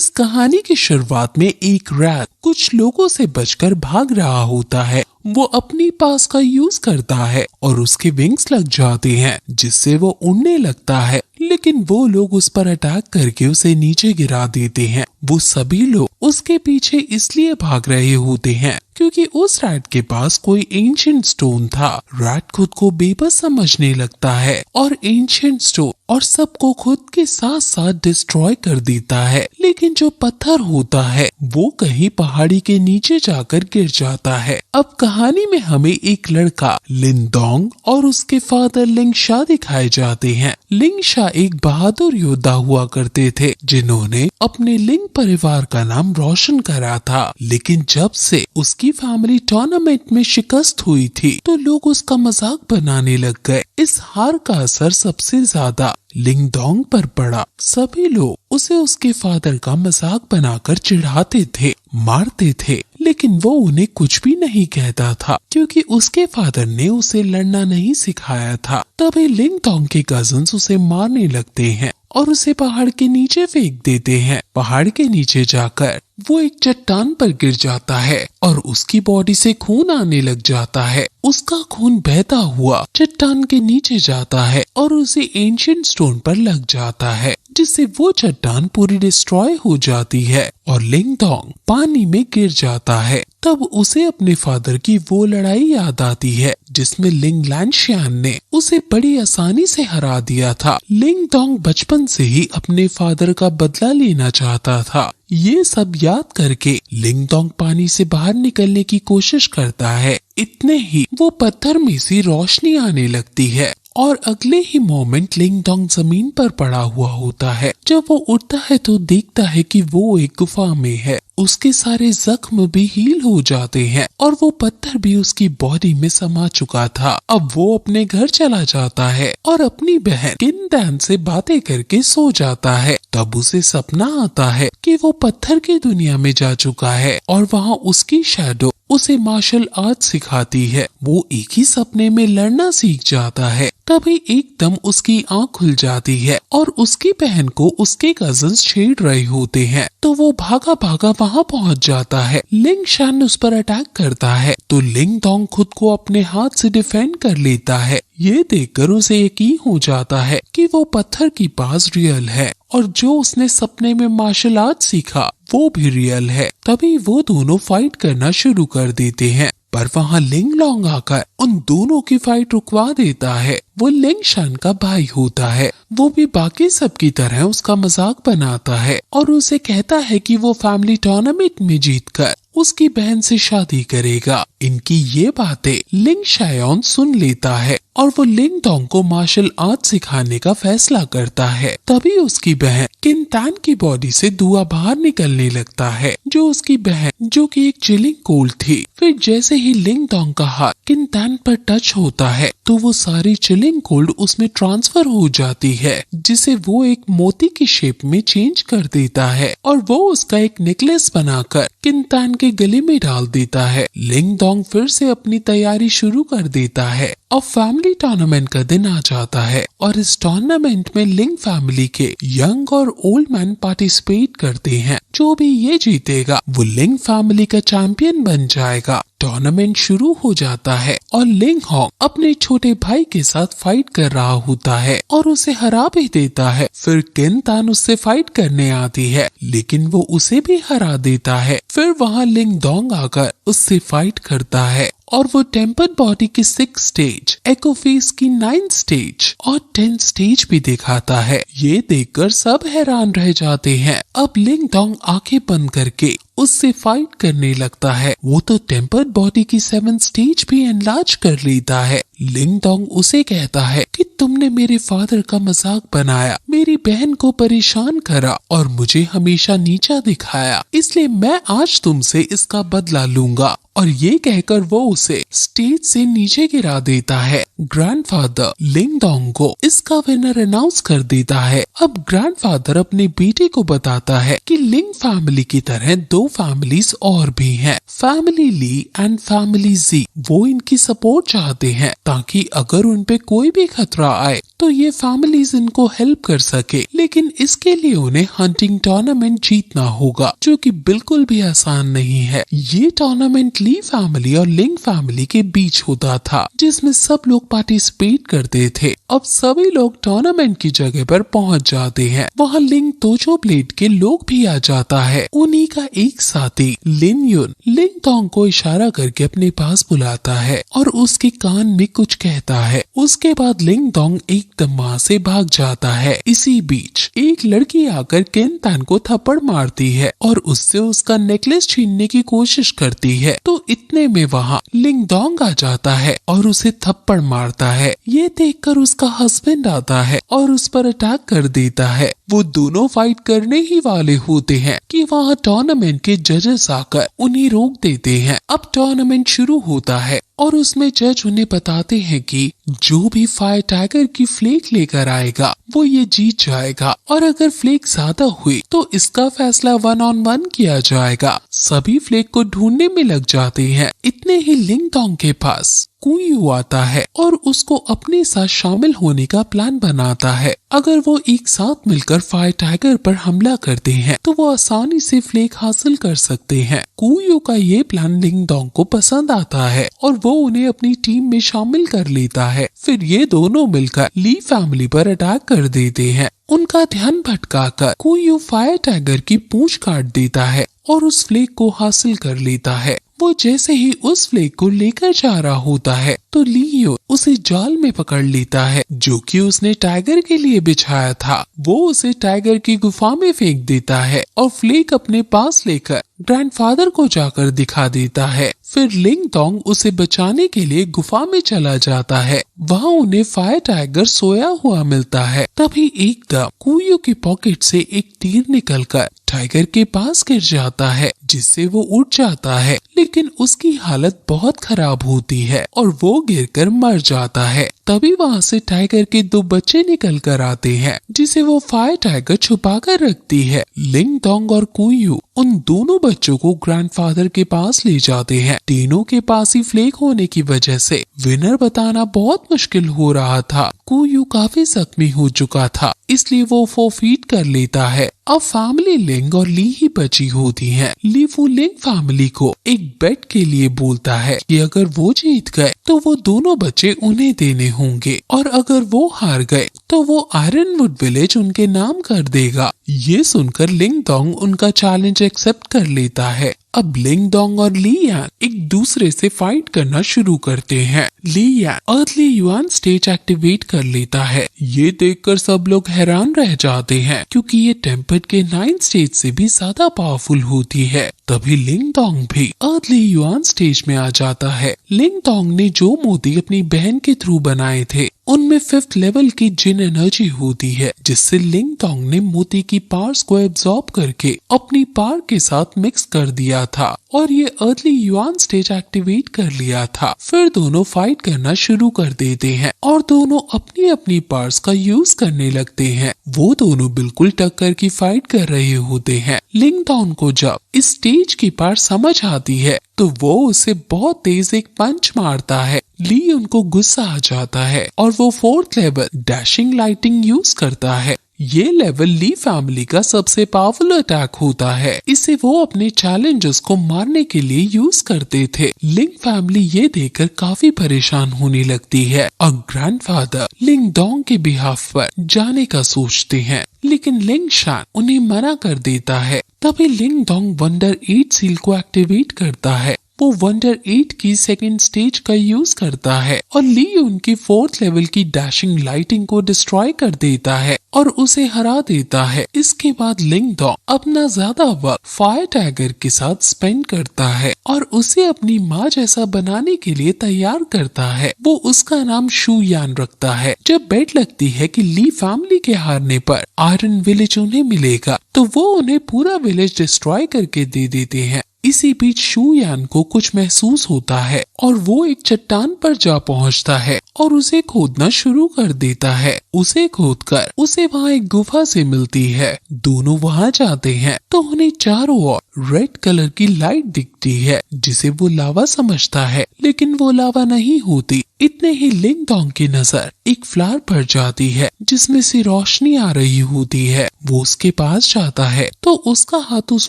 इस कहानी की शुरुआत में एक रैट कुछ लोगों से बचकर भाग रहा होता है। वो अपनी पास का यूज करता है और उसके विंग्स लग जाते हैं जिससे वो उड़ने लगता है, लेकिन वो लोग उस पर अटैक करके उसे नीचे गिरा देते हैं। वो सभी लोग उसके पीछे इसलिए भाग रहे होते हैं क्योंकि उस रैट के पास कोई एंशिएंट स्टोन था। रैट खुद को बेबस समझने लगता है और एंशिएंट स्टोन और सबको खुद के साथ साथ डिस्ट्रॉय कर देता है, लेकिन जो पत्थर होता है वो कहीं पहाड़ी के नीचे जाकर गिर जाता है। अब कहानी में हमें एक लड़का लिनडोंग और उसके फादर लिंगशा दिखाए जाते हैं। लिंगशा एक बहादुर योद्धा हुआ करते थे जिन्होंने अपने लिंग परिवार का नाम रोशन करा था, लेकिन जब से उसकी फैमिली टूर्नामेंट में शिकस्त हुई थी तो लोग उसका मजाक बनाने लग गए। इस हार का असर सबसे ज्यादा लिंगडोंग पर पड़ा। सभी लोग उसे उसके फादर का मजाक बनाकर चिढ़ाते थे, मारते थे, लेकिन वो उन्हें कुछ भी नहीं कहता था क्योंकि उसके फादर ने उसे लड़ना नहीं सिखाया था। तभी लिंगडोंग के कजिन्स उसे मारने लगते हैं और उसे पहाड़ के नीचे फेंक देते हैं। पहाड़ के नीचे जाकर वो एक चट्टान पर गिर जाता है और उसकी बॉडी से खून आने लग जाता है। उसका खून बहता हुआ चट्टान के नीचे जाता है और उसे एंशिएंट स्टोन पर लग जाता है, जिससे वो चट्टान पूरी डिस्ट्रॉय हो जाती है और लिंगडोंग पानी में गिर जाता है। तब उसे अपने फादर की वो लड़ाई याद आती है जिसमें लिंग लैंशियान ने उसे बड़ी आसानी से हरा दिया था। लिंगडोंग बचपन से ही अपने फादर का बदला लेना चाहता था। ये सब याद करके लिंगडोंग पानी से बाहर निकलने की कोशिश करता है। इतने ही वो पत्थर में से रोशनी आने लगती है और अगले ही मोमेंट लिंगडोंग जमीन पर पड़ा हुआ होता है। जब वो उठता है तो देखता है कि वो एक गुफा में है। उसके सारे जख्म भी हील हो जाते हैं और वो पत्थर भी उसकी बॉडी में समा चुका था। अब वो अपने घर चला जाता है और अपनी बहन किनतान से बातें करके सो जाता है। तब उसे सपना आता है कि वो पत्थर की दुनिया में जा चुका है और वहाँ उसकी शैडो उसे मार्शल आर्ट सिखाती है। वो एक ही सपने में लड़ना सीख जाता है। तभी एकदम उसकी आंख खुल जाती है और उसकी बहन को उसके कजिन्स छेड़ रहे होते हैं, तो वो भागा भागा वहाँ पहुँच जाता है। लिंगशान उस पर अटैक करता है तो लिंगडोंग खुद को अपने हाथ से डिफेंड कर लेता है। ये देखकर उसे यकीन हो जाता है कि वो पत्थर की पास रियल है और जो उसने सपने में मार्शल आर्ट सीखा वो भी रियल है। तभी वो दोनों फाइट करना शुरू कर देते हैं, पर वहाँ लिंगलोंग आकर उन दोनों की फाइट रुकवा देता है। वो लिंगशान का भाई होता है। वो भी बाकी सब की तरह उसका मजाक बनाता है और उसे कहता है कि वो फैमिली टूर्नामेंट में जीतकर उसकी बहन से शादी करेगा। इनकी ये बातें लिंगशायोन सुन लेता है और वो लिंगडोंग को मार्शल आर्ट सिखाने का फैसला करता है। तभी उसकी बहन किनतान की बॉडी से धुआं बाहर निकलने लगता है, जो उसकी बहन जो कि एक चिलिंग कोल्ड थी। फिर जैसे ही लिंगडोंग का हाथ किनतान पर टच होता है तो वो सारी चिलिंग कोल्ड उसमें ट्रांसफर हो जाती है, जिसे वो एक मोती की शेप में चेंज कर देता है और वो उसका एक नेकलेस बनाकर किनतान के गले में डाल देता है। लिंगडोंग फिर से अपनी तैयारी शुरू कर देता है। अब फैमिली टूर्नामेंट का दिन आ जाता है और इस टूर्नामेंट में लिंग फैमिली के यंग और ओल्ड मैन पार्टिसिपेट करते हैं। जो भी ये जीतेगा वो लिंग फैमिली का चैंपियन बन जाएगा। टूर्नामेंट शुरू हो जाता है और लिंग होंग अपने छोटे भाई के साथ फाइट कर रहा होता है और उसे हरा भी देता है। फिर किनतान उससे फाइट करने आती है लेकिन वो उसे भी हरा देता है। फिर वहाँ लिंगडोंग आकर उससे फाइट करता है और वो टेम्पर्ड बॉडी की 6 स्टेज, एको फेस की 9 स्टेज और 10 स्टेज भी दिखाता है। ये देखकर सब हैरान रह जाते हैं। अब लिंगडोंग आंखें बंद करके उससे फाइट करने लगता है। वो तो टेम्पर्ड बॉडी की 7 स्टेज भी एनलार्ज कर लेता है। लिंगडोंग उसे कहता है कि तुमने मेरे फादर का मजाक बनाया, मेरी बहन को परेशान करा और मुझे हमेशा नीचा दिखाया, इसलिए मैं आज तुमसे इसका बदला लूंगा। और ये कहकर वो उसे स्टेज से नीचे गिरा देता है। ग्रैंडफादर लिंगडोंग को इसका विनर अनाउंस कर देता है। अब ग्रैंडफादर अपने बेटे को बताता है कि लिंग फैमिली की तरह 2 फैमिलीज और भी हैं, फैमिली ली एंड फैमिली जी। वो इनकी सपोर्ट चाहते हैं ताकि अगर उन पे कोई भी खतरा आए तो ये फैमिलीज इनको हेल्प कर सके, लेकिन इसके लिए उन्हें हंटिंग टूर्नामेंट जीतना होगा, जो कि बिल्कुल भी आसान नहीं है। ये टूर्नामेंट ली फैमिली और लिंग फैमिली के बीच होता था, जिसमें सब लोग पार्टिसिपेट करते थे। अब सभी लोग टूर्नामेंट की जगह पर पहुंच जाते हैं। वहाँ लिंग तोजो ब्लेड के लोग भी आ जाता है। उन्हीं का एक साथी लिन युन लिंग तोंग को इशारा करके अपने पास बुलाता है और उसके कान में कुछ कहता है। उसके बाद लिंग तोंग एकदम वहाँ से भाग जाता है। इसी बीच एक लड़की आकर केन तान को थप्पड़ मारती है और उससे उसका नेकलेस छीनने की कोशिश करती है। तो इतने में वहाँ लिंग दोंग आ जाता है और उसे थप्पड़ मारता है। ये देखकर उसका हस्बैंड आता है और उस पर अटैक कर देता है। वो दोनों फाइट करने ही वाले होते हैं कि वहाँ टूर्नामेंट के जजेस आकर उन्हें रोक देते हैं। अब टूर्नामेंट शुरू होता है और उसमें जज उन्हें बताते हैं कि जो भी फायर टाइगर की फ्लेक लेकर आएगा वो ये जीत जाएगा, और अगर फ्लेक ज्यादा हुई तो इसका फैसला 1-on-1 किया जाएगा। सभी फ्लेक को ढूंढने में लग जाते हैं। इतने ही लिंग तोंग के पास कुयू आता है और उसको अपने साथ शामिल होने का प्लान बनाता है। अगर वो एक साथ मिलकर फायर टाइगर पर हमला करते हैं तो वो आसानी से फ्लेक हासिल कर सकते हैं। कुयू का ये प्लान लिंग तोंग को पसंद आता है और वो उन्हें अपनी टीम में शामिल कर लेता है। फिर ये दोनों मिलकर ली फैमिली पर अटैक कर देते हैं। उनका ध्यान भटकाकर कुयू फायर टाइगर की पूंछ काट देता है और उस फ्लेक को हासिल कर लेता है। वो जैसे ही उस फ्लेक को लेकर जा रहा होता है तो लियो उसे जाल में पकड़ लेता है जो कि उसने टाइगर के लिए बिछाया था। वो उसे टाइगर की गुफा में फेंक देता है और फ्लेक अपने पास लेकर ग्रैंडफादर को जाकर दिखा देता है। फिर लिंग तोंग उसे बचाने के लिए गुफा में चला जाता है। वहाँ उन्हें फायर टाइगर सोया हुआ मिलता है। तभी एकदम कुयू की पॉकेट से एक तीर निकलकर टाइगर के पास गिर जाता है, जिससे वो उठ जाता है, लेकिन उसकी हालत बहुत खराब होती है और वो गिरकर मर जाता है। तभी वहाँ से टाइगर के 2 बच्चे निकल कर आते हैं, जिसे वो फायर टाइगर छुपा कर रखती है। लिंग तोंग और कुयू उन दोनों बच्चों को ग्रैंडफादर के पास ले जाते हैं। तीनों के पास ही फ्लेक होने की वजह से विनर बताना बहुत मुश्किल हो रहा था। कुयू काफी जख्मी हो चुका था, इसलिए वो फोरफीट कर लेता है। अब फैमिली लिंग और ली ही बची होती है। ली वो लिंग फैमिली को एक बेट के लिए बोलता है कि अगर वो जीत गए तो वो दोनों बच्चे उन्हें देने होंगे, और अगर वो हार गए तो वो आयरनवुड विलेज उनके नाम कर देगा। ये सुनकर लिंग तोंग उनका चैलेंज एक्सेप्ट कर लेता है। अब लिंग तोंग और ली यान एक दूसरे से फाइट करना शुरू करते हैं। ली यान अर्ली युआन स्टेज एक्टिवेट कर लेता है। ये देखकर सब लोग हैरान रह जाते हैं, क्योंकि ये टेम्पेट के 9 स्टेज से भी ज्यादा पावरफुल होती है। तभी लिंग तोंग भी अर्ली युआन स्टेज में आ जाता है। लिंग तोंग ने जो मोती अपनी बहन के थ्रू बनाए थे उनमें 5th लेवल की जिन एनर्जी होती है, जिससे लिंग तोंग ने मोती की पावर्स को एब्जॉर्ब करके अपनी पावर के साथ मिक्स कर दिया था और ये अर्ली युआन स्टेज एक्टिवेट कर लिया था। फिर दोनों फाइट करना शुरू कर देते हैं और दोनों अपनी अपनी पावर्स का यूज करने लगते हैं। वो दोनों बिल्कुल टक्कर की फाइट कर रहे होते हैं। लिंग तोंग को जब इस स्टेज की पावर समझ आती है तो वो उसे बहुत तेज एक पंच मारता है। ली उनको गुस्सा आ जाता है और वो 4th level dashing lighting use करता है। ये लेवल ली फैमिली का सबसे पावरफुल अटैक होता है। इसे वो अपने चैलेंजर्स को मारने के लिए यूज करते थे। लिंग फैमिली ये देखकर काफी परेशान होने लगती है और ग्रैंडफादर लिंग दोंग के बिहाफ पर जाने का सोचते हैं, लेकिन लिंग शान उन्हें मना कर देता है। तभी लिंग दोंग वंडर 8 सील को एक्टिवेट करता है। वो वंडर 8 की 2nd स्टेज का यूज करता है और ली उनकी 4th लेवल की डैशिंग लाइटिंग को डिस्ट्रॉय कर देता है और उसे हरा देता है। इसके बाद लिंग दोंग अपना ज्यादा वक्त फायर टाइगर के साथ स्पेंड करता है और उसे अपनी माँ जैसा बनाने के लिए तैयार करता है। वो उसका नाम शू यान रखता है। जब बेट लगती है कि ली फैमिली के हारने पर आयरन विलेज उन्हें मिलेगा तो वो उन्हें पूरा विलेज डिस्ट्रॉय करके दे देते हैं। इसी बीच शू यान को कुछ महसूस होता है और वो एक चट्टान पर जा पहुंचता है और उसे खोदना शुरू कर देता है। उसे खोदकर उसे वहाँ एक गुफा से मिलती है। दोनों वहाँ जाते हैं तो उन्हें चारों ओर रेड कलर की लाइट दिखती है, जिसे वो लावा समझता है, लेकिन वो लावा नहीं होती। इतने ही लिंग दोंग की नजर एक फ्लावर पर जाती है जिसमें से रोशनी आ रही होती है। वो उसके पास जाता है तो उसका हाथ उस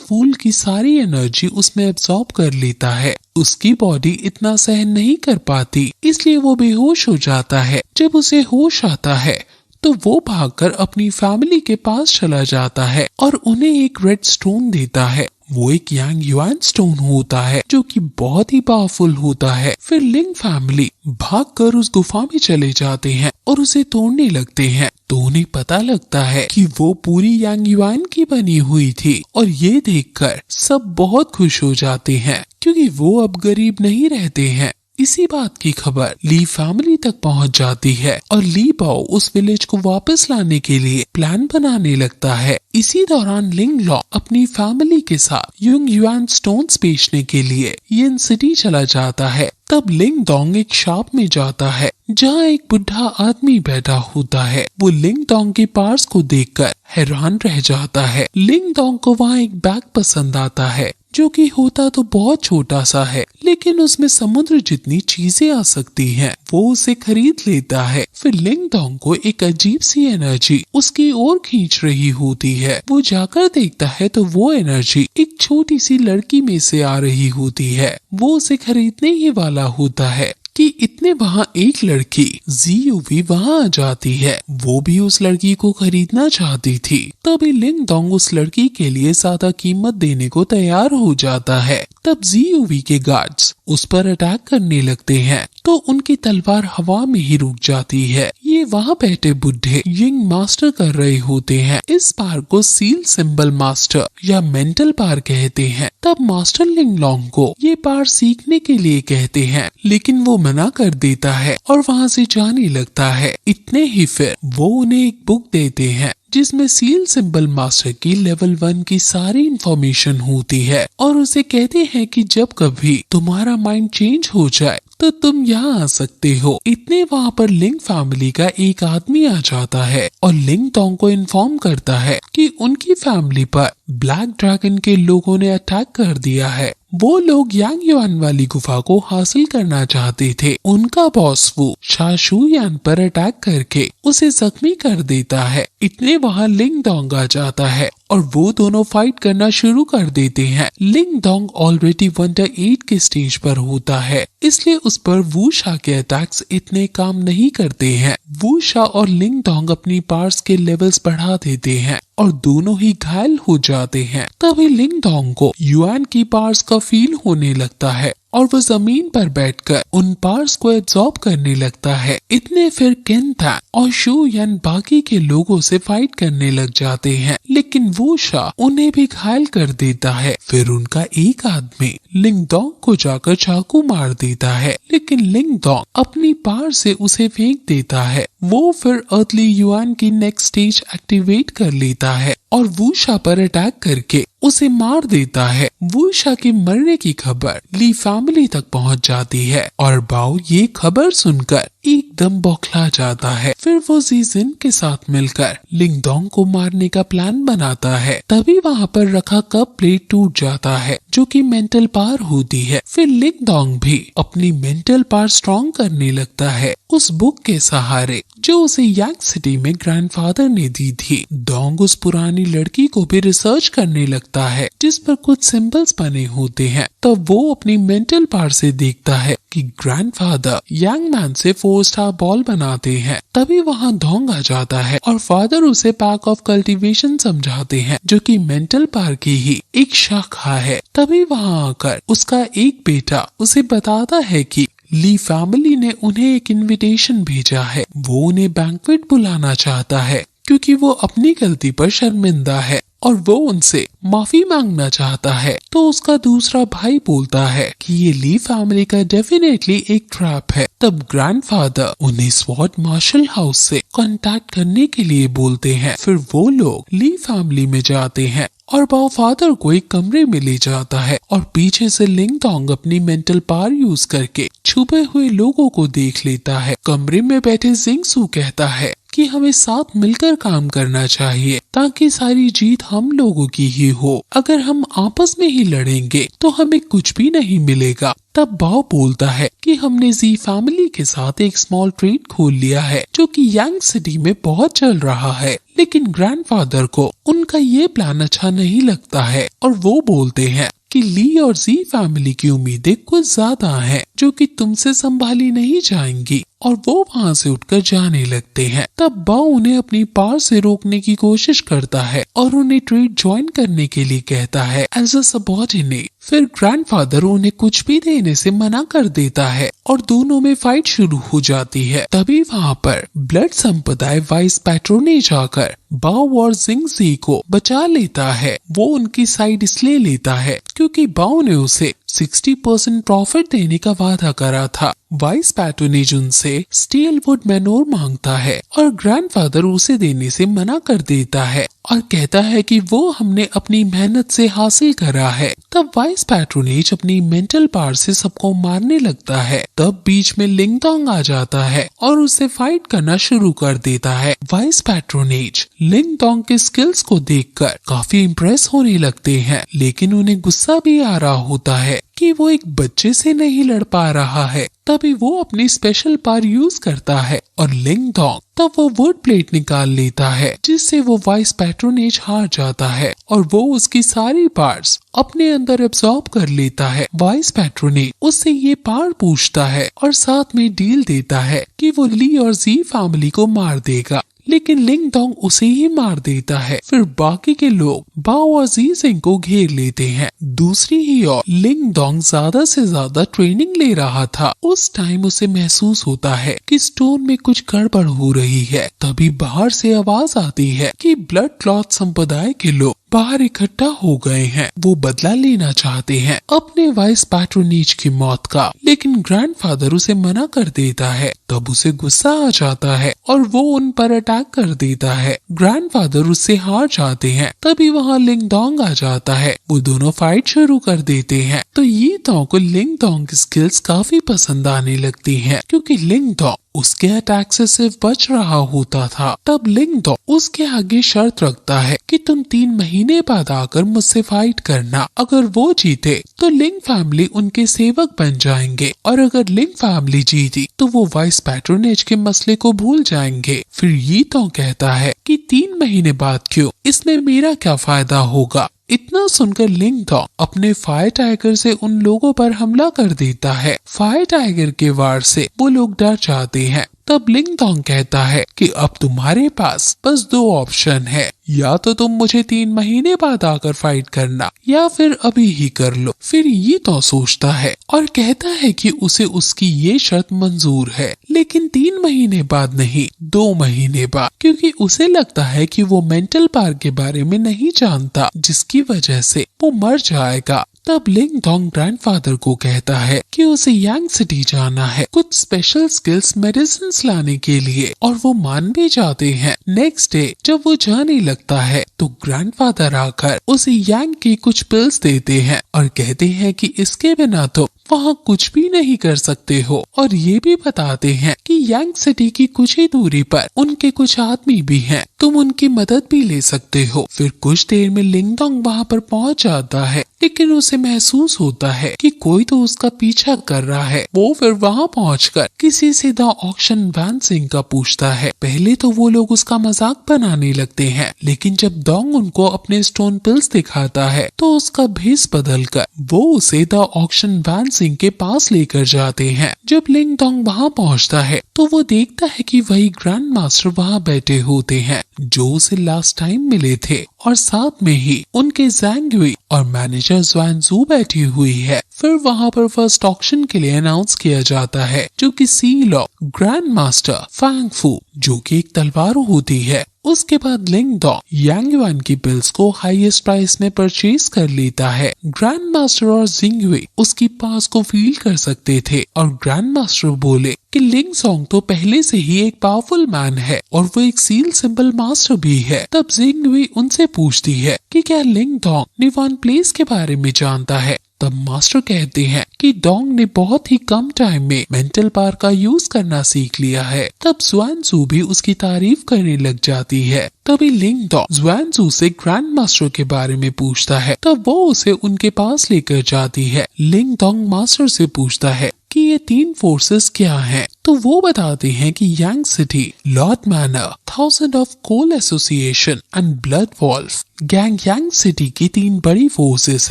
फूल की सारी एनर्जी उसमें एब्जॉर्ब कर लेता है। उसकी बॉडी इतना सहन नहीं कर पाती, इसलिए वो बेहोश हो जाता है। जब उसे होश आता है तो वो भागकर अपनी फैमिली के पास चला जाता है और उन्हें एक रेड स्टोन देता है। वो एक यांग युआन स्टोन होता है जो कि बहुत ही पावरफुल होता है। फिर लिंग फैमिली भागकर उस गुफा में चले जाते हैं और उसे तोड़ने लगते हैं। तो उन्हें पता लगता है कि वो पूरी यांग युआन की बनी हुई थी और ये देखकर सब बहुत खुश हो जाते हैं क्योंकि वो अब गरीब नहीं रहते हैं। इसी बात की खबर ली फैमिली तक पहुंच जाती है और ली बाओ उस विलेज को वापस लाने के लिए प्लान बनाने लगता है। इसी दौरान लिंग लॉ अपनी फैमिली के साथ युंग युआन स्टोन्स बेचने के लिए यिन सिटी चला जाता है। तब लिंग दोंग एक शॉप में जाता है जहाँ एक बुढ़ा आदमी बैठा होता है। वो लिंग दोंग के पार्स को देखकर हैरान रह जाता है। लिंग दोंग को वहाँ एक बैग पसंद आता है जो कि होता तो बहुत छोटा सा है, लेकिन उसमें समुद्र जितनी चीजें आ सकती हैं। वो उसे खरीद लेता है। फिर लिंग दोंग को एक अजीब सी एनर्जी उसकी ओर खींच रही होती है। वो जाकर देखता है तो वो एनर्जी एक छोटी सी लड़की में से आ रही होती है। वो उसे खरीदने ही वाला होता है कि इतने वहाँ एक लड़की जीयूवी वहाँ आ जाती है। वो भी उस लड़की को खरीदना चाहती थी। तभी लिंग दोंग उस लड़की के लिए ज्यादा कीमत देने को तैयार हो जाता है। तब जीयूवी के गार्ड्स उस पर अटैक करने लगते हैं तो उनकी तलवार हवा में ही रुक जाती है। ये वहाँ बैठे बुढ़े यिंग मास्टर कर रहे होते हैं। इस पार को सील सिंबल मास्टर या मेंटल पार कहते हैं। तब मास्टर लिंग लॉन्ग को ये पार सीखने के लिए कहते हैं, लेकिन वो मना कर देता है और वहाँ से जाने लगता है। इतने ही फिर वो उन्हें एक बुक देते हैं जिसमें सील सिंबल मास्टर की लेवल 1 की सारी इंफॉर्मेशन होती है और उसे कहते हैं कि जब कभी तुम्हारा माइंड चेंज हो जाए तो तुम यहाँ आ सकते हो। इतने वहाँ पर लिंग फैमिली का एक आदमी आ जाता है और लिंग दोंग को इन्फॉर्म करता है कि उनकी फैमिली पर ब्लैक ड्रैगन के लोगों ने अटैक कर दिया है। वो लोग यांग युआन वाली गुफा को हासिल करना चाहते थे। उनका बॉस वो शाशु यान पर अटैक करके उसे जख्मी कर देता है। इतने वहाँ लिंग दोंग आ जाता है और वो दोनों फाइट करना शुरू कर देते हैं। लिंग दोंग ऑलरेडी वंडर 8 के स्टेज पर होता है, इसलिए उस पर वूशा के अटैक्स इतने काम नहीं करते हैं। वूशा और लिंग दोंग अपनी पार्स के लेवल्स बढ़ा देते हैं और दोनों ही घायल हो जाते हैं। तभी लिंग दोंग को युआन की पार्स का फील होने लगता है और वो जमीन पर बैठकर उन पार्स को एब्जॉर्ब करने लगता है। इतने फिर केंता और शू यान बाकी के लोगों से फाइट करने लग जाते हैं, लेकिन वो शाह उन्हें भी घायल कर देता है। फिर उनका एक आदमी लिंग दोंग को जाकर चाकू मार देता है, लेकिन लिंग दोंग अपनी पार से उसे फेंक देता है। वो फिर अर्थली युआन की नेक्स्ट स्टेज एक्टिवेट कर लेता है और वूशा पर अटैक करके उसे मार देता है। वूशा के मरने की खबर ली फैमिली तक पहुंच जाती है और बाओ ये खबर सुनकर एकदम बौखला जाता है। फिर वो जीजिन के साथ मिलकर लिंग दोंग को मारने का प्लान बनाता है। तभी वहाँ पर रखा कप प्लेट टूट जाता है जो कि मेंटल पावर होती है। फिर लिंग दोंग भी अपनी मेंटल पावर स्ट्रॉन्ग करने लगता है उस बुक के सहारे जो उसे यांग सिटी में ग्रैंडफादर ने दी थी। दोंग उस पुरानी लड़की को भी रिसर्च करने लगता है जिस पर कुछ सिंबल्स बने होते हैं। तब वो अपनी मेंटल पावर से देखता है कि ग्रैंडफादर यांग मैन से 4 स्टार बॉल बनाते हैं। तभी वहाँ दोंग आ जाता है और फादर उसे पैक ऑफ कल्टीवेशन समझाते हैं जो कि मेंटल पावर की ही एक शाखा है। तभी वहाँ आकर उसका एक बेटा उसे बताता है कि ली फैमिली ने उन्हें एक इनविटेशन भेजा है। वो उन्हें बैंक्वेट बुलाना चाहता है क्योंकि वो अपनी गलती पर शर्मिंदा है और वो उनसे माफी मांगना चाहता है। तो उसका दूसरा भाई बोलता है कि ये ली फैमिली का डेफिनेटली एक ट्रैप है। तब ग्रैंडफादर उन्हें स्वॉर्ड मार्शल हाउस से कांटेक्ट करने के लिए बोलते हैं। फिर वो लोग ली फैमिली में जाते हैं और बाओ फादर को एक कमरे में ले जाता है और पीछे से लिंग दोंग अपनी मेंटल पावर यूज करके छुपे हुए लोगों को देख लेता है। कमरे में बैठे जिंगसू कहता है कि हमें साथ मिलकर काम करना चाहिए ताकि सारी जीत हम लोगों की ही हो। अगर हम आपस में ही लड़ेंगे तो हमें कुछ भी नहीं मिलेगा। तब बाओ बोलता है कि हमने जी फैमिली के साथ एक स्मॉल ट्रेड खोल लिया है जो कि यांग सिटी में बहुत चल रहा है, लेकिन ग्रैंडफादर को उनका ये प्लान अच्छा नहीं लगता है और वो बोलते हैं कि ली और जी फैमिली की उम्मीदें कुछ ज्यादा हैं जो कि तुमसे संभाली नहीं जाएंगी, और वो वहाँ से उठकर जाने लगते हैं। तब बाओ उन्हें अपनी पार से रोकने की कोशिश करता है और उन्हें ट्रेड ज्वाइन करने के लिए कहता है एज अ सबऑर्डिनेट। फिर ग्रैंडफादर उन्हें कुछ भी देने से मना कर देता है और दोनों में फाइट शुरू हो जाती है। तभी वहाँ पर ब्लड संप्रदाय वाइस पैट्रोनेज आकर बाओ और जिंगजी को बचा लेता है। वो उनकी साइड इसलिए लेता है क्योंकि बाओ ने उसे 60% प्रॉफिट देने का वादा करा था। वाइस पैट्रोनेज उनसे स्टील वुड मैनोर मांगता है और ग्रैंडफादर उसे देने से मना कर देता है और कहता है कि वो हमने अपनी मेहनत से हासिल करा है। तब वाइस पैट्रोनेज अपनी मेंटल पावर से सबको मारने लगता है। तब बीच में लिंगडोंग आ जाता है और उसे फाइट करना शुरू कर देता है। वाइस पैट्रोनेज लिंगडोंग के स्किल्स को देखकर काफी इम्प्रेस होने लगते हैं, लेकिन उन्हें गुस्सा भी आ रहा होता है कि वो एक बच्चे से नहीं लड़ पा रहा है। तभी वो अपनी स्पेशल पावर यूज करता है और लिंगडोंग तब वो वुड प्लेट निकाल लेता है जिससे वो वाइस पैट्रोनेज हार जाता है और वो उसकी सारी पार्ट्स अपने अंदर एब्सॉर्ब कर लेता है। वाइस पैट्रोनेज उससे ये पावर पूछता है और साथ में डील देता है कि वो ली और जी फैमिली को मार देगा, लेकिन लिंगडोंग उसे ही मार देता है। फिर बाकी के लोग बाओ और जी सिंह को घेर लेते हैं। दूसरी ही ओर लिंगडोंग ज्यादा से ज्यादा ट्रेनिंग ले रहा था। उस टाइम उसे महसूस होता है कि स्टोन में कुछ गड़बड़ हो रही है। तभी बाहर से आवाज आती है कि ब्लड क्लॉथ संप्रदाय के लोग बाहर इकट्ठा हो गए हैं। वो बदला लेना चाहते हैं अपने वाइस पैट्रोनेज की मौत का, लेकिन ग्रैंडफादर उसे मना कर देता है। तब उसे गुस्सा आ जाता है और वो उन पर अटैक कर देता है। ग्रैंडफादर उससे हार जाते हैं। तभी वहाँ लिंगडोंग आ जाता है। वो दोनों फाइट शुरू कर देते हैं। तो ये तो को लिंगडोंग की स्किल्स काफी पसंद आने लगती हैं, क्योंकि लिंगडोंग उसके अटैक से सिर्फ बच रहा होता था। तब लिंगडोंग उसके आगे शर्त रखता है कि तुम 3 महीने बाद आकर मुझसे फाइट करना। अगर वो जीते तो लिंग फैमिली उनके सेवक बन जाएंगे, और अगर लिंग फैमिली जीती तो वो वाइस पैट्रोनेज के मसले को भूल जाएंगे। फिर ये तो कहता है कि 3 महीने बाद क्यों, इसमें मेरा क्या फायदा होगा। इतना सुनकर लिंगडोंग अपने फायर टाइगर से उन लोगों पर हमला कर देता है। फायर टाइगर के वार से वो लोग डर जाते हैं। तब लिंगडोंग कहता है कि अब तुम्हारे पास बस 2 ऑप्शन है, या तो तुम मुझे 3 महीने बाद आकर फाइट करना या फिर अभी ही कर लो। फिर ये तो सोचता है और कहता है कि उसे उसकी ये शर्त मंजूर है, लेकिन 3 महीने बाद नहीं, 2 महीने बाद, क्योंकि उसे लगता है कि वो मेंटल पावर के बारे में नहीं जानता, जिसकी वजह से वो मर जाएगा। तब लिंगडोंग ग्रैंडफादर को कहता है कि उसे यांग सिटी जाना है कुछ स्पेशल स्किल्स मेडिसिन लाने के लिए, और वो मान भी जाते हैं। नेक्स्ट डे जब वो जाने लगता है तो ग्रैंडफादर आकर उसे यांग की कुछ पिल्स देते हैं और कहते हैं कि इसके बिना तो वहाँ कुछ भी नहीं कर सकते हो, और ये भी बताते हैं कि यांग सिटी की कुछ ही दूरी पर उनके कुछ आदमी भी हैं, तुम उनकी मदद भी ले सकते हो। फिर कुछ देर में लिंगडोंग वहाँ पर पहुँच जाता है, लेकिन उसे महसूस होता है कि कोई तो उसका पीछा कर रहा है। वो फिर वहाँ पहुंचकर किसी से द ऑक्शन वैन सिंह का पूछता है। पहले तो वो लोग उसका मजाक बनाने लगते हैं, लेकिन जब डोंग उनको अपने स्टोन पिल्स दिखाता है तो उसका भेस बदलकर वो उसे द ऑक्शन वैन सिंह के पास लेकर जाते हैं। जब लिंगडोंग वहाँ पहुँचता है तो वो देखता है कि वही ग्रैंड मास्टर वहाँ बैठे होते हैं जो उसे लास्ट टाइम मिले थे, और साथ में ही उनके ज़ैंग युई और मैनेजर ज़ुआन ज़ू बैठी हुई है। फिर वहाँ पर फर्स्ट ऑक्शन के लिए अनाउंस किया जाता है, जो कि seal of grand master Fang Fu, जो कि एक तलवार होती है। उसके बाद लिंगडोंग यांग युआन की पिल्स को हाईएस्ट प्राइस में परचेज कर लेता है। ग्रैंड मास्टर और जिंग युई उसकी पास को फील कर सकते थे, और ग्रैंड मास्टर बोले कि लिंग सोंग तो पहले से ही एक पावरफुल मैन है और वो एक सील सिंबल मास्टर भी है। तब जिंग युई उनसे पूछती है कि क्या लिंगडोंग निवान प्लेस के बारे में जानता है। तब मास्टर कहते हैं कि डोंग ने बहुत ही कम टाइम में मेंटल पावर का यूज करना सीख लिया है। तब ज़ुआनज़ू भी उसकी तारीफ करने लग जाती है। तभी लिंग डोंग ज़ुआनज़ू से ग्रैंड मास्टर के बारे में पूछता है। तब वो उसे उनके पास लेकर जाती है। लिंग डोंग मास्टर से पूछता है कि ये 3 फोर्सेस क्या हैं? तो वो बताते हैं कि Yang city, lord manor, thousand of coal association and blood wolf gang Yang city की 3 बड़ी फोर्सेस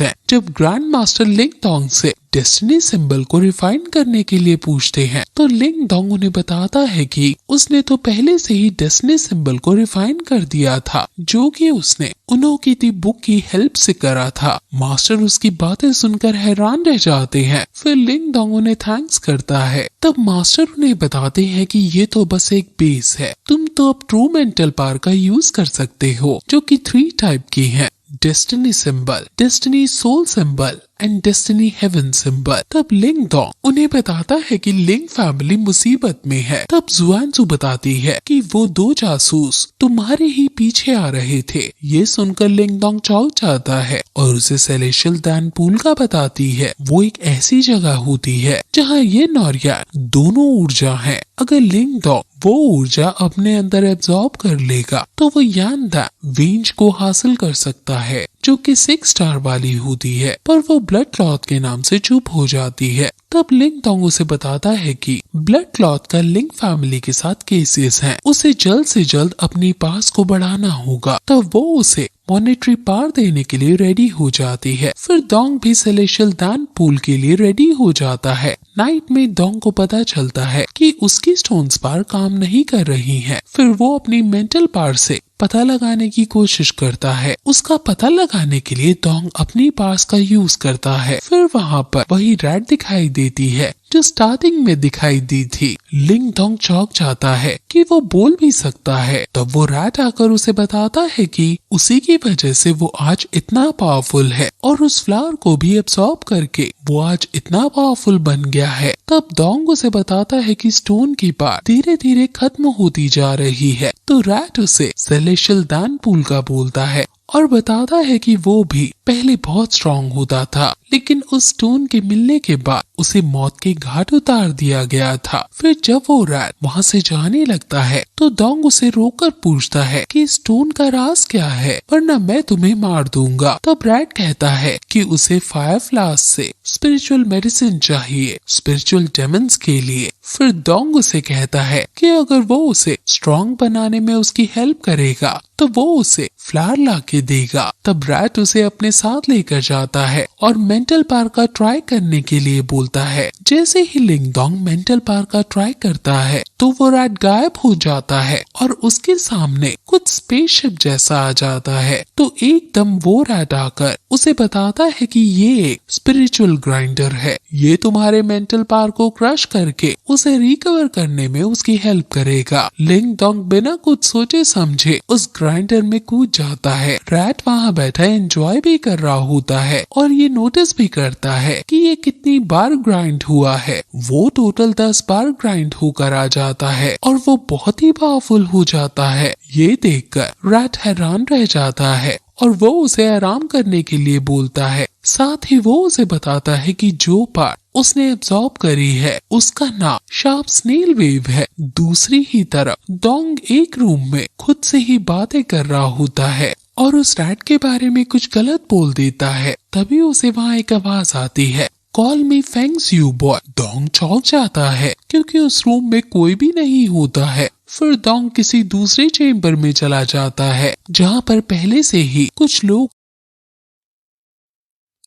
हैं। जब ग्रैंड मास्टर लिंग डोंग से डेस्टिनी सिंबल को रिफाइन करने के लिए पूछते हैं तो लिंग डोंग उन्हें बताता है कि उसने तो पहले से ही डेस्टिनी सिंबल को रिफाइन कर दिया था, जो कि उसने उन्हों की दी बुक की हेल्प से करा था। मास्टर उसकी बातें सुनकर हैरान रह जाते हैं। फिर लिंग डोंग उन्हें थैंक्स करता है। तब मास्टर उन्हें बताते हैं कि ये तो बस एक बेस है, तुम तो अब ट्रू मेंटल पावर का यूज कर सकते हो, जो कि 3 टाइप की है, destiny symbol, destiny soul symbol and destiny heaven symbol. तब लिंग डोंग उन्हें बताता है कि लिंग फैमिली मुसीबत में है। तब ज़ुआनज़ू बताती है कि वो 2 जासूस तुम्हारे ही पीछे आ रहे थे। ये सुनकर लिंग डोंग चौंक जाता है और उसे सेलेशियल दान पूल का बताती है। वो एक ऐसी जगह होती है जहाँ ये नौरिया दोनों ऊर्जा है। अगर लिंग डोंग वो ऊर्जा अपने अंदर एब्जॉर्ब कर लेगा तो वो यान द वेंज को हासिल कर सकता है, जो कि 6 स्टार वाली होती है, पर वो ब्लड क्लॉथ के नाम से चुप हो जाती है। तब लिंग डोंग उसे बताता है कि ब्लड क्लॉथ का लिंग फैमिली के साथ केसेस हैं, उसे जल्द से जल्द अपनी पास को बढ़ाना होगा। तब वो उसे मॉनेटरी पावर देने के लिए रेडी हो जाती है। फिर डोंग भी सेलेशियल दान पूल के लिए रेडी हो जाता है। नाइट में डोंग को पता चलता है कि उसकी स्टोन्स पावर काम नहीं कर रही हैं। फिर वो अपनी मेंटल पावर से पता लगाने की कोशिश करता है। उसका पता लगाने के लिए डोंग अपनी पावर्स का यूज करता है। फिर वहाँ पर वही रैट दिखाई देती है जो स्टार्टिंग में दिखाई दी थी। लिंग डोंग चौंक जाता है कि वो बोल भी सकता है। तब वो रैट आकर उसे बताता है कि उसी की वजह से वो आज इतना पावरफुल है और उस फ्लावर को भी एब्सॉर्ब करके वो आज इतना पावरफुल बन गया है। तब डोंग उसे बताता है कि स्टोन की पावर धीरे धीरे खत्म होती जा रही है। तो रैट उसे सेलेशियल दान पूल का बोलता है और बताता है कि वो भी पहले बहुत स्ट्रॉन्ग होता था, लेकिन उस स्टोन के मिलने के बाद उसे मौत के घाट उतार दिया गया था। फिर जब वो रैट वहाँ से जाने लगता है तो डोंग उसे रोककर पूछता है कि स्टोन का राज क्या है, वरना मैं तुम्हें मार दूंगा। तब रैट कहता है कि उसे फायर फ्लास्क से स्पिरिचुअल मेडिसिन चाहिए, स्पिरिचुअल डेमन्स के लिए। फिर डोंग उसे कहता है कि अगर वो उसे स्ट्रॉन्ग बनाने में उसकी हेल्प करेगा तो वो उसे फ्लावर ला के देगा। तब रैट उसे अपने साथ लेकर जाता है और मेंटल पावर का ट्राई करने के लिए बोलता है। जैसे ही लिंग डोंग मेंटल पावर का ट्राई करता है तो वो रैट गायब हो जाता है और उसके सामने कुछ स्पेसशिप जैसा आ जाता है। तो एकदम वो रैट आकर उसे बताता है कि ये एक स्पिरिचुअल ग्राइंडर है, ये तुम्हारे मेंटल पावर को क्रश करके उसे रिकवर करने में उसकी हेल्प करेगा। लिंग डोंग बिना कुछ सोचे समझे उस ग्राइंडर में कूद जाता है। रैट वहाँ बैठा एंजॉय भी कर रहा होता है और ये नोटिस भी करता है कि ये कितनी बार ग्राइंड हुआ है। वो टोटल 10 बार ग्राइंड होकर आ जाता है और वो बहुत ही पावरफुल हो जाता है। ये देखकर रैट हैरान रह जाता है और वो उसे आराम करने के लिए बोलता है। साथ ही वो उसे बताता है कि जो पार्ट उसने एब्सॉर्ब करी है उसका नाम शार्प स्नेल वेव है। दूसरी ही तरफ डोंग एक रूम में खुद से ही बातें कर रहा होता है और उस रैट के बारे में कुछ गलत बोल देता है। तभी उसे वहाँ एक आवाज आती है, call me fangs you boy. Dong चौंक जाता है क्योंकि उस रूम में कोई भी नहीं होता है। फिर डोंग किसी दूसरे चेम्बर में चला जाता है जहाँ पर पहले से ही कुछ लोग।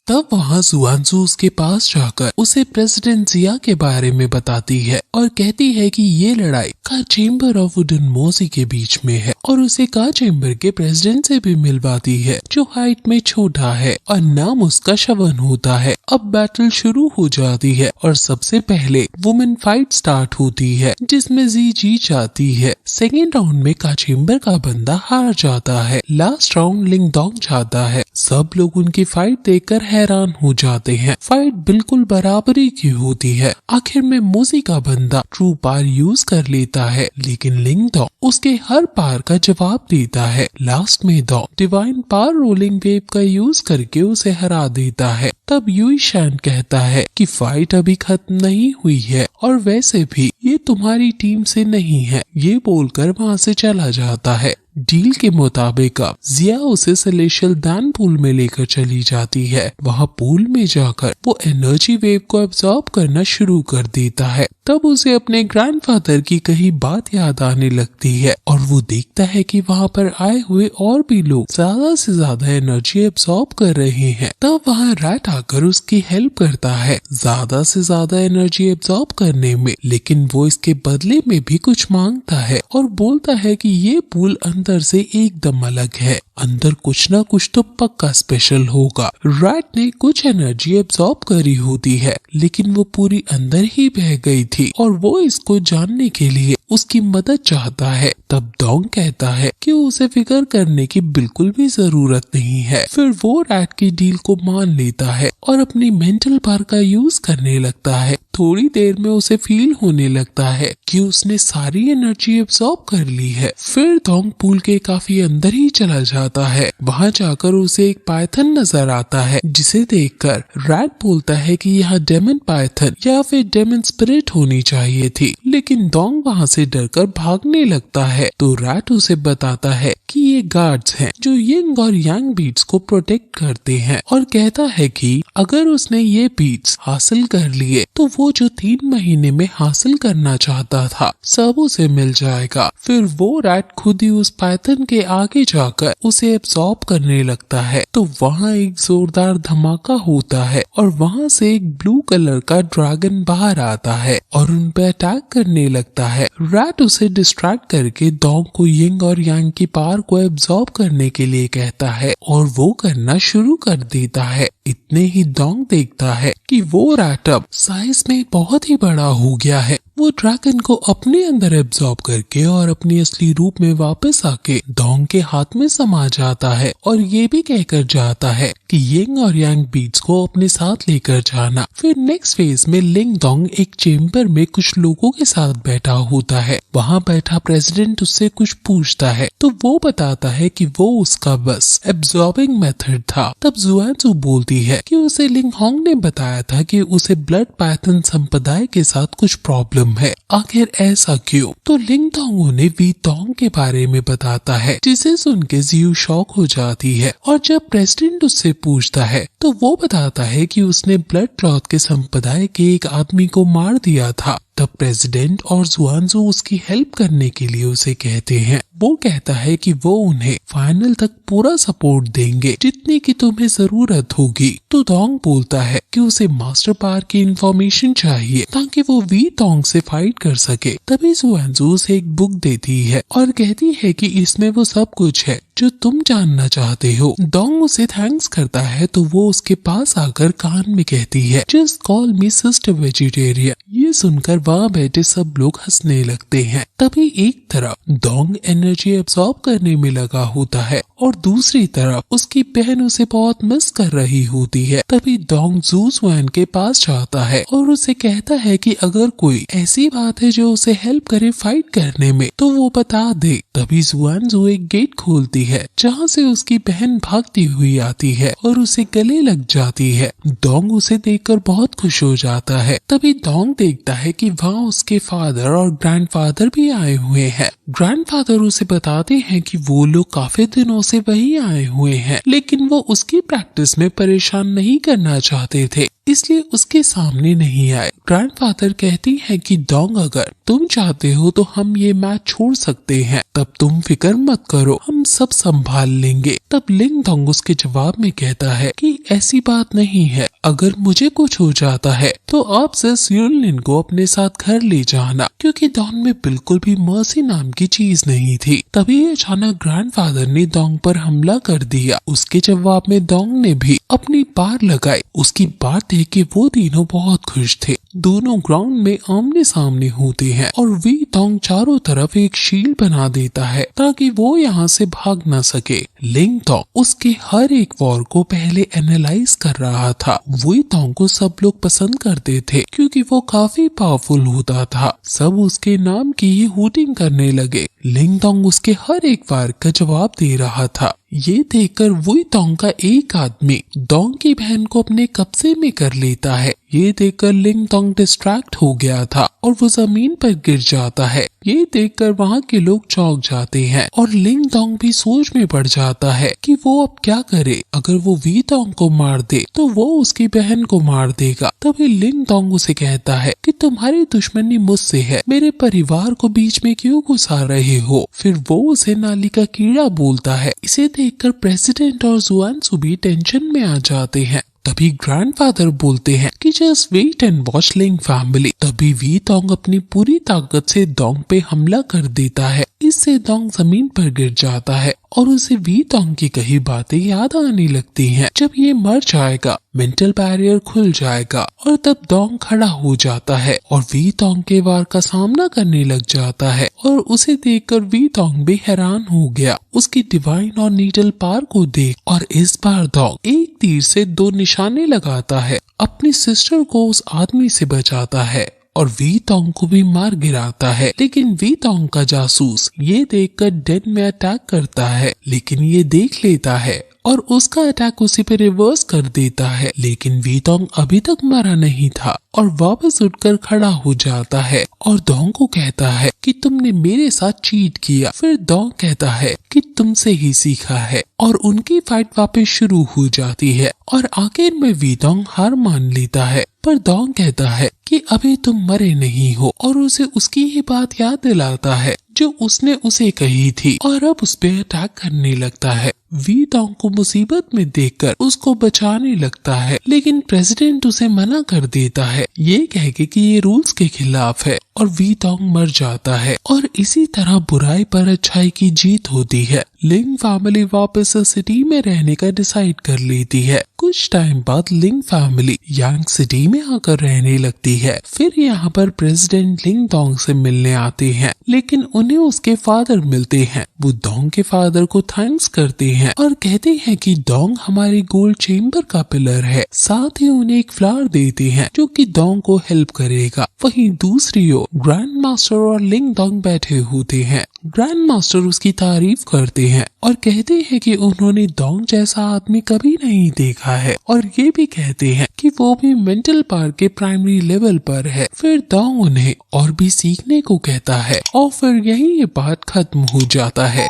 तब वहाँ ज़ुआनज़ू उसके पास जाकर उसे प्रेसिडेंट जिया के बारे में बताती है और कहती है कि ये लड़ाई का चेम्बर ऑफ वुडन मोजी के बीच में है और उसे का चेम्बर के प्रेसिडेंट से भी मिलवाती है जो हाइट में छोटा है और नाम उसका शवन होता है। अब बैटल शुरू हो जाती है और सबसे पहले वुमेन फाइट स्टार्ट होती है जिसमें जी जीत जाती है। सेकेंड राउंड में का चेम्बर का बंदा हार जाता है। लास्ट राउंड लिंग डोंग जाता है। सब लोग उनकी फाइट देखकर हैरान हो जाते हैं। फाइट बिल्कुल बराबरी की होती है। आखिर में मोजी का बंदा ट्रू पावर यूज कर लेता है, लेकिन लिंग डोंग उसके हर पावर का जवाब देता है। लास्ट में Dong divine power rolling wave का यूज करके उसे हरा देता है। तब यूई शैन कहता है कि फाइट अभी खत्म नहीं हुई है और वैसे भी ये तुम्हारी टीम से नहीं है। ये बोलकर वहाँ से चला जाता है। डील के मुताबिक अब जिया उसे सेलेशियल दान पूल में लेकर चली जाती है। वहाँ पूल में जाकर वो एनर्जी वेव को एब्जॉर्ब करना शुरू कर देता है। तब उसे अपने ग्रैंडफादर की कही बात याद आने लगती है और वो देखता है कि वहाँ पर आए हुए और भी लोग ज्यादा से ज्यादा एनर्जी एब्जॉर्ब कर रहे हैं। तब वहाँ रैट आकर उसकी हेल्प करता है ज्यादा से ज्यादा एनर्जी एब्जॉर्ब करने में, लेकिन वो इसके बदले में भी कुछ मांगता है और बोलता है कि ये पूल अंदर से एकदम अलग है, अंदर कुछ ना कुछ तो पक्का स्पेशल होगा। रैट ने कुछ एनर्जी एब्जॉर्ब करी होती है लेकिन वो पूरी अंदर ही बह गई थी और वो इसको जानने के लिए उसकी मदद चाहता है। तब डोंग कहता है कि उसे फिक्र करने की बिल्कुल भी जरूरत नहीं है। फिर वो रैट की डील को मान लेता है और अपनी मेंटल पावर का यूज करने लगता है। थोड़ी देर में उसे फील होने लगता है कि उसने सारी एनर्जी एब्जॉर्ब कर ली है। फिर डोंग पूल के काफी अंदर ही चला जाता है। वहाँ जाकर उसे एक पाइथन नजर आता है जिसे देखकर रैट बोलता है कि यह डेमन पाइथन या फिर डेमन स्पिरिट होनी चाहिए थी, लेकिन डोंग वहाँ से डरकर भागने लगता है। तो रैट उसे बताता है कि ये गार्ड्स हैं जो यिंग और यांग बीट्स को प्रोटेक्ट करते हैं और कहता है कि अगर उसने ये बीट्स हासिल कर लिए तो वो जो 3 महीने में हासिल करना चाहता था सब उसे मिल जाएगा। फिर वो रैट खुद ही उस पाइथन के आगे जाकर उसे एब्सॉर्ब करने लगता है। तो वहाँ एक जोरदार धमाका होता है और वहाँ से एक ब्लू कलर का ड्रैगन बाहर आता है और उन पे अटैक करने लगता है। रैट उसे डिस्ट्रैक्ट करके डोंग को यिंग और यांग की पावर को एब्सॉर्ब करने के लिए कहता है और वो करना शुरू कर देता है। इतने ही डोंग देखता है कि वो रैट अब साइज में बहुत ही बड़ा हो गया है। वो ड्रैगन को अपने अंदर एब्सॉर्ब करके और अपनी असली रूप में वापस आके डोंग के हाथ में समा जाता है और ये भी कहकर जाता है कि यिंग और यांग बीट्स को अपने साथ लेकर जाना। फिर नेक्स्ट फेज में लिंग डोंग एक चेम्बर में कुछ लोगों के साथ बैठा होता है। वहाँ बैठा प्रेसिडेंट उससे कुछ पूछता है तो वो बताता है कि वो उसका बस एब्सॉर्बिंग मेथड था। तब जुआनजू बोलती है कि उसे लिंग होंग ने बताया था कि उसे ब्लड पाइथन संप्रदाय के साथ कुछ प्रॉब्लम है। आखिर ऐसा क्यों? तो लिंग डोंग उन्हें वी डोंग के बारे में बताता है जिसे सुन के जियू शॉक हो जाती है और जब प्रेसिडेंट उससे पूछता है तो वो बताता है कि उसने ब्लड क्लॉथ के संप्रदाय के एक आदमी को मार दिया था। तब प्रेसिडेंट और जुआनजू उसकी हेल्प करने के लिए उसे कहते हैं। वो कहता है कि वो उन्हें फाइनल तक पूरा सपोर्ट देंगे जितनी की तुम्हें जरूरत होगी। तो डोंग बोलता है कि उसे मास्टर पावर की इंफॉर्मेशन चाहिए ताकि वो वी डोंग से फाइट कर सके। तभी जुआनजू उसे एक बुक देती है और कहती है कि इसमें वो सब कुछ है जो तुम जानना चाहते हो। डोंग उसे थैंक्स करता है तो वो उसके पास आकर कान में कहती है जस्ट कॉल मी सिस्टर वेजिटेरियन। ये सुनकर वहाँ बैठे सब लोग हंसने लगते हैं। तभी एक तरफ डोंग एनर्जी एब्सॉर्ब करने में लगा होता है और दूसरी तरफ उसकी बहन उसे बहुत मिस कर रही होती है। तभी डोंग जू जुआन के पास जाता है और उसे कहता है कि अगर कोई ऐसी बात है जो उसे हेल्प करे फाइट करने में तो वो बता दे। तभी जुआनजू एक गेट खोलती है जहाँ से उसकी बहन भागती हुई आती है और उसे गले लग जाती है। डोंग उसे देखकर बहुत खुश हो जाता है। तभी डोंग देखता है कि वहाँ उसके फादर और ग्रैंडफादर भी आए हुए हैं। ग्रैंडफादर उसे बताते हैं कि वो लोग काफी दिनों से वही आए हुए हैं लेकिन वो उसकी प्रैक्टिस में परेशान नहीं करना चाहते थे इसलिए उसके सामने नहीं आए। ग्रैंडफादर कहती है कि डोंग अगर तुम चाहते हो तो हम ये मैच छोड़ सकते हैं, तब तुम फिक्र मत करो, हम सब संभाल लेंगे। तब लिंग डोंग उसके जवाब में कहता है कि ऐसी बात नहीं है, अगर मुझे कुछ हो जाता है तो आप सिर्फ यूलिन को अपने साथ घर ले जाना, क्योंकि डॉन में बिल्कुल भी मर्सी नाम की चीज नहीं थी। तभी अचानक ग्रैंडफादर ने डोंग पर हमला कर दिया। उसके जवाब में डोंग ने भी अपनी बार लगाई। उसकी बात देख के वो तीनों बहुत खुश थे। दोनों ग्राउंड में आमने सामने होते हैं और वी डोंग चारों तरफ एक शील्ड बना देता है ताकि वो यहाँ से भाग न सके। लिंग डोंग उसके हर एक वॉर को पहले एनालाइज कर रहा था। वी डोंग को सब लोग पसंद करते थे क्योंकि वो काफी पावरफुल होता था। सब उसके नाम की ही हूटिंग करने लगे, लिंग दोंग उसके हर एक वार का जवाब दे रहा था। ये देखकर वुई तोंग का एक आदमी दोंग की बहन को अपने कब्जे में कर लेता है। ये देखकर लिंग दोंग डिस्ट्रैक्ट हो गया था और वो जमीन पर गिर जाता है। ये देखकर वहाँ के लोग चौंक जाते हैं और लिंग दोंग भी सोच में पड़ जाता है कि वो अब क्या करे। अगर वो वी तोंग को मार दे तो वो उसकी बहन को मार देगा। तभी लिंग दोंग उसे कहता है कि तुम्हारी दुश्मनी मुझसे है, मेरे परिवार को बीच में क्यों घुसा रहे हो। फिर वो उसे नाली का कीड़ा बोलता है। इसे देखकर प्रेसिडेंट और जुआनसू भी टेंशन में आ जाते हैं। तभी ग्रैंडफादर बोलते हैं कि जस्ट वेट एंड वॉच लिंग फैमिली। तभी वी तोंग अपनी पूरी ताकत से दोंग पे हमला कर देता है। इससे दोंग जमीन पर गिर जाता है और उसे वी तोंग की कही बातें याद आने लगती हैं। जब ये मर जाएगा मेंटल बैरियर खुल जाएगा और तब दोंग खड़ा हो जाता है और वी तोंग के वार का सामना करने लग जाता है। और उसे देखकर वी तोंग भी हैरान हो गया उसकी डिवाइन और नीडल पार को देख। और इस बार दोंग एक तीर से 2 निशाने लगाता है। अपनी सिस्टर को उस आदमी से बचाता है और वी तोंग को भी मार गिराता है। लेकिन वी तोंग का जासूस ये देखकर डेन में अटैक करता है, लेकिन ये देख लेता है और उसका अटैक उसी पे रिवर्स कर देता है। लेकिन वी तोंग अभी तक मरा नहीं था और वापस उठकर खड़ा हो जाता है और दोंग को कहता है कि तुमने मेरे साथ चीट किया। फिर दोंग कहता है कि तुमसे ही सीखा है और उनकी फाइट वापस शुरू हो जाती है और आखिर में वी तोंग हार मान लेता है। पर दोंग कहता है कि अभी तुम मरे नहीं हो और उसे उसकी ही बात याद दिलाता है जो उसने उसे कही थी और अब उस पे अटैक करने लगता है। वी तोंग को मुसीबत में देखकर उसको बचाने लगता है, लेकिन प्रेसिडेंट उसे मना कर देता है ये कह के कि ये रूल्स के खिलाफ है और वी तोंग मर जाता है। और इसी तरह बुराई पर अच्छाई की जीत होती है। लिंग फैमिली वापस सिटी में रहने का डिसाइड कर लेती है। कुछ टाइम बाद लिंग फैमिली यांग सिटी में आकर रहने लगती है। फिर यहाँ पर प्रेसिडेंट लिंग दोंग से मिलने आते हैं, लेकिन उन्हें उसके फादर मिलते हैं। वो दोंग के फादर को थैंक्स करते हैं और कहते हैं कि दोंग हमारे गोल्ड चेम्बर का पिलर है। साथ ही उन्हें एक फ्लावर देते हैं जो कि दोंग को हेल्प करेगा। वहीं दूसरी ओर ग्रैंड मास्टर और लिंग दोंग बैठे होते हैं। ग्रैंड मास्टर उसकी तारीफ करते हैं और कहते हैं कि उन्होंने दोंग जैसा आदमी कभी नहीं देखा है और ये भी कहते हैं कि वो भी मेंटल पावर के प्राइमरी लेवल पर है। फिर दोंग उन्हें और भी सीखने को कहता है और फिर यही ये बात खत्म हो जाता है।